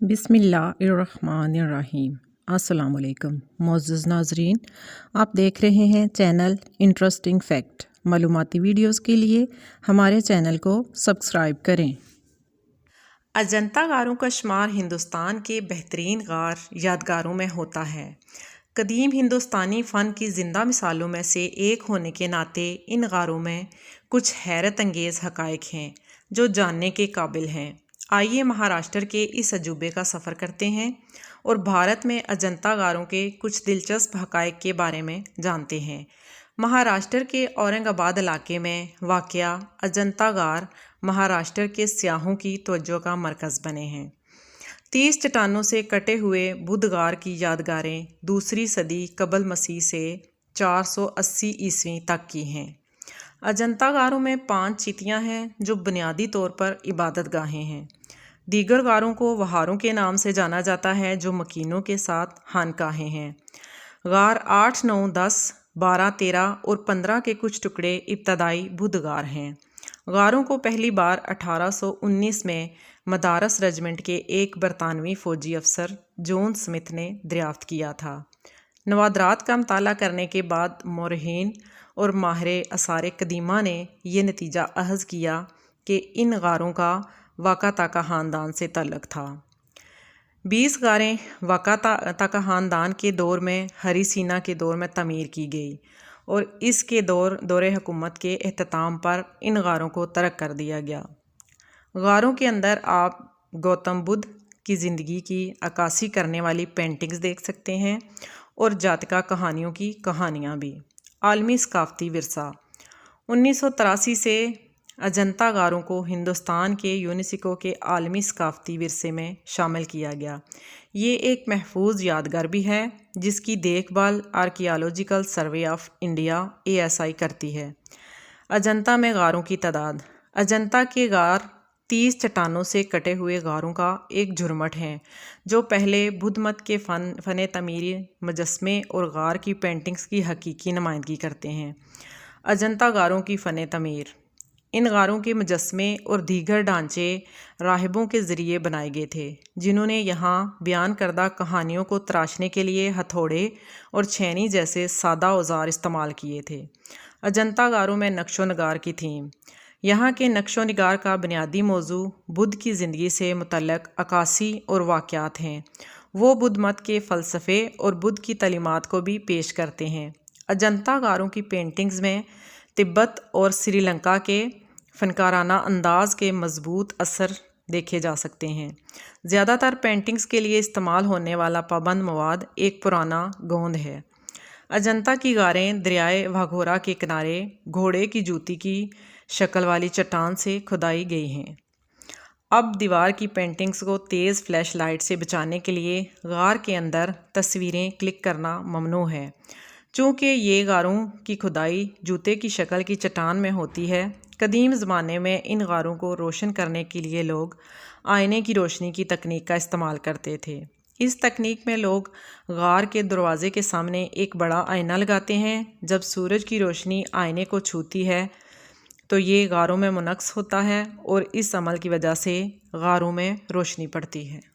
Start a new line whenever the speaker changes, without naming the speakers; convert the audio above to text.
बिस्मिल्लाहिर्रहमानिर्रहीम। अस्सलाम वालेकुम मुअज़्ज़ज़ नाज़रीन, आप देख रहे हैं चैनल इंटरेस्टिंग फैक्ट। मालूमाती वीडियोस के लिए हमारे चैनल को सब्सक्राइब करें। अजंता गारों का शुमार हिंदुस्तान के बेहतरीन गार यादगारों में होता है। कदीम हिंदुस्तानी फ़न की ज़िंदा मिसालों में से एक होने के नाते इन गारों में कुछ हैरत अंगेज़ हक़ाइक़ हैं जो जानने के काबिल हैं। आइए महाराष्ट्र के इस अजूबे का सफ़र करते हैं और भारत में अजंता गारों के कुछ दिलचस्प हक़ाइक़ के बारे में जानते हैं। महाराष्ट्र के औरंगाबाद इलाके में वाक़या अजंता गार महाराष्ट्र के सियाहों की तवज्जो का मरकज़ बने हैं। 30 चट्टानों से कटे हुए बुद्ध गार की यादगारें दूसरी सदी कबल मसीह से 480 ईस्वी तक की हैं। अजंता गारों में 5 चीटियाँ हैं जो बुनियादी तौर पर इबादत गाहें हैं। दीगर गारों को वहारों के नाम से जाना जाता है जो मकीनों के साथ खानकाहें हैं। गार 8, 9, 10, 12, 13 और 15 के कुछ टुकड़े इब्तदाई बुद्ध गार हैं। गारों को पहली बार 1819 में मदारस रेजिमेंट के एक बरतानवी फ़ौजी अफसर जॉन स्मिथ ने दरियाफ्त किया था। नवादरात का मुताला करने के बाद मोरहीन और माहिर आसार कदीमा ने यह नतीजा अखज़ किया कि इन गारों का वाक़ाताका ख़ानदान से ताल्लुक़ था। 20 गारें वाक़ाताका ख़ानदान के दौर में हरी सीना के दौर में तमीर की गई और इसके दौरे हुकूमत के अख्ताम पर इन गारों को तर्क कर दिया गया। गारों के अंदर आप गौतम बुद्ध की ज़िंदगी की अक्कासी करने वाली पेंटिंग्स देख सकते हैं और जातका कहानियों की कहानियाँ भी। आलमी सकाफ़ती विरसा 1983 से अजंता गारों को हिंदुस्तान के यूनेस्को के आलमी सकाफ़ती विरसे में शामिल किया गया। ये एक महफूज यादगार भी है जिसकी देखभाल archaeological survey of India ASI करती है। अजंता में गारों की तादाद। अजंता के गार 30 चट्टानों से कटे हुए गारों का एक झुरमट हैं जो पहले बुद्ध मत के फ़न तमीरी मुजस्मे और गार की पेंटिंग्स की हकीकी नुमाइंदगी करते हैं। अजंता गारों की फ़न तमीर। इन गारों के मुजस्मे और दीगर ढांचे राहिबों के ज़रिए बनाए गए थे जिन्होंने यहाँ बयान करदा कहानियों को तराशने के लिए हथौड़े और छेनी जैसे सादा औजार इस्तेमाल किए थे। अजंता गारों में नक्शो नगार की थीम। यहाँ के नक्शो नगार का बुनियादी मौजू बुद्ध की ज़िंदगी से मुतल्लक़ अक्कासी और वाक़यात हैं। वो बुद्ध मत के फ़लसफ़े और बुद्ध की तालीमात को भी पेश करते हैं। अजंता गारों की पेंटिंग्स में तिब्बत और श्रीलंका के फ़नकाराना अंदाज़ के मज़बूत असर देखे जा सकते हैं। ज़्यादातर पेंटिंग्स के लिए इस्तेमाल होने वाला पाबंद मवाद एक पुराना गोंद है। अजंता की गारें दरियाए वाघोरा के किनारे घोड़े की जूती की शक्ल वाली चट्टान से खुदाई गई हैं। अब दीवार की पेंटिंग्स को तेज़ फ्लैश लाइट से बचाने के लिए गार के अंदर तस्वीरें क्लिक करना ममनू है। चूँकि ये गारों की खुदाई जूते की शक्ल की चट्टान में होती है, कदीम ज़माने में इन गारों को रोशन करने के लिए लोग आईने की रोशनी की तकनीक का इस्तेमाल करते थे। इस तकनीक में लोग गार के दरवाज़े के सामने एक बड़ा आईना लगाते हैं। जब सूरज की रोशनी आईने को छूती है तो ये गारों में मुनक्स होता है और इस अमल की वजह से गारों में रोशनी पड़ती है।